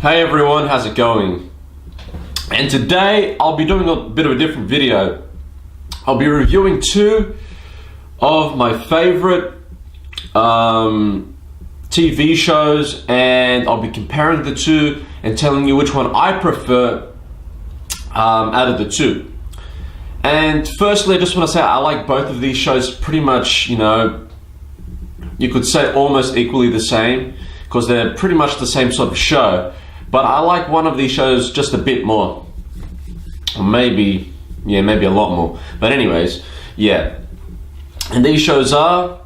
Hey everyone, how's it going? And today I'll be doing a bit of a different video. I'll be reviewing two of my favorite TV shows, and I'll be comparing the two and telling you which one I prefer out of the two. And firstly, I just want to say I like both of these shows pretty much, you could say almost equally the same, because they're pretty much the same sort of show. But I like one of these shows just a bit more. Or maybe a lot more. But anyways, yeah. And these shows are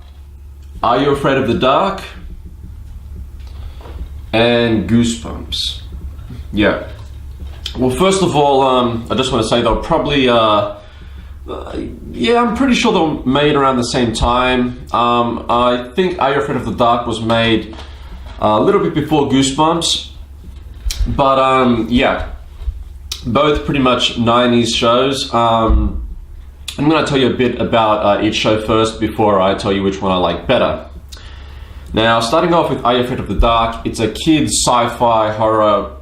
You Afraid of the Dark? And Goosebumps. Yeah. Well, first of all, I just want to say they'll probably, I'm pretty sure they were made around the same time. I think Are You Afraid of the Dark was made a little bit before Goosebumps. But yeah, both pretty much 90s shows. I'm going to tell you a bit about each show first before I tell you which one I like better. Now, starting off with Are You Afraid of the Dark? It's a kids sci-fi horror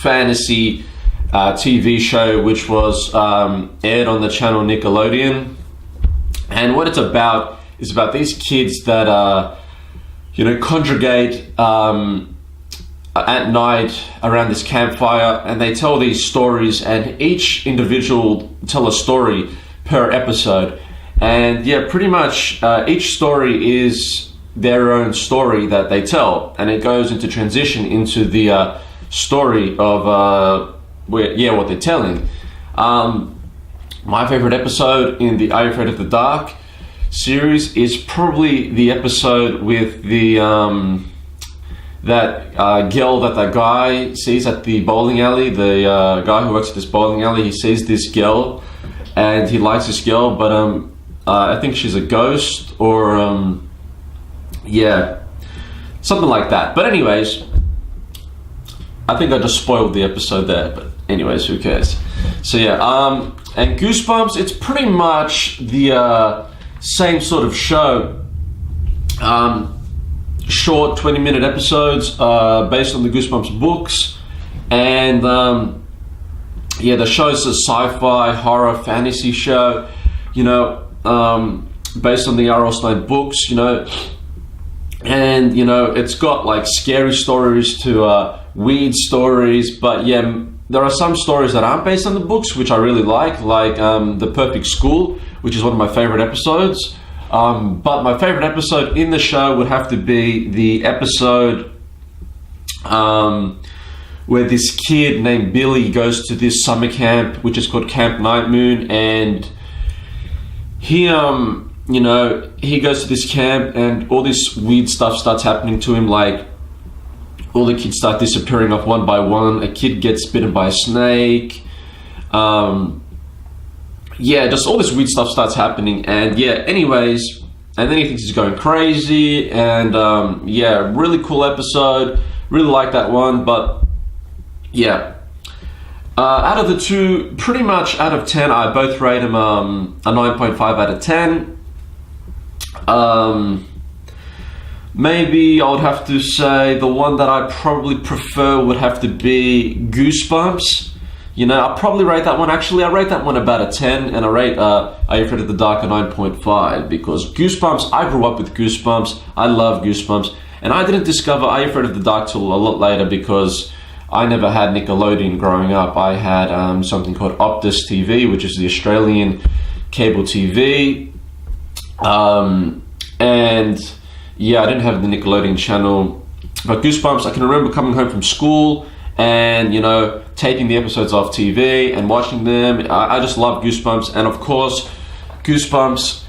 fantasy TV show which was aired on the channel Nickelodeon. And what it's about is about these kids that congregate at night around this campfire, and they tell these stories, and each individual tell a story per episode. And yeah, pretty much each story is their own story that they tell, and it goes into transition into the story of what they're telling. My favorite episode in the Are You Afraid of the Dark series is probably the episode with the that girl that guy sees at the bowling alley. The guy who works at this bowling alley, he sees this girl and he likes this girl, but I think she's a ghost or something like that. But anyways, I think I just spoiled the episode there, but anyways, who cares? So yeah, and Goosebumps, it's pretty much the same sort of show. Short 20-minute episodes based on the Goosebumps books, and the show's a sci-fi horror fantasy show, based on the R.L. Stein books, and it's got like scary stories to weird stories, but yeah, there are some stories that aren't based on the books which I really like The Perfect School, which is one of my favorite episodes. But my favorite episode in the show would have to be the episode where this kid named Billy goes to this summer camp, which is called Camp Night Moon, and he goes to this camp and all this weird stuff starts happening to him, like all the kids start disappearing off one by one. A kid gets bitten by a snake. Just all this weird stuff starts happening, and anyways, and then he thinks he's going crazy, and really cool episode, really like that one. But yeah, out of the two, pretty much out of 10, I both rate him a 9.5 out of 10. Maybe I would have to say the one that I probably prefer would have to be Goosebumps. I probably rate that one, actually, I rate that one about a 10, and I rate Are You Afraid of the Dark a 9.5, because Goosebumps, I grew up with Goosebumps, I love Goosebumps, and I didn't discover Are You Afraid of the Dark till a lot later, because I never had Nickelodeon growing up. I had something called Optus TV, which is the Australian cable TV, and yeah, I didn't have the Nickelodeon channel. But Goosebumps, I can remember coming home from school and taking the episodes off TV and watching them. I just love Goosebumps, and of course Goosebumps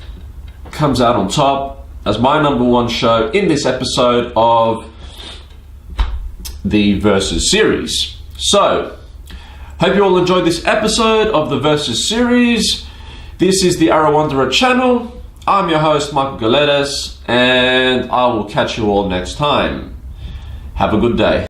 comes out on top as my number one show in this episode of the Versus series. So hope you all enjoyed this episode of the Versus series. This is the Arrow Wanderer channel. I'm your host, Michael Galetas, and I will catch you all next time. Have a good day.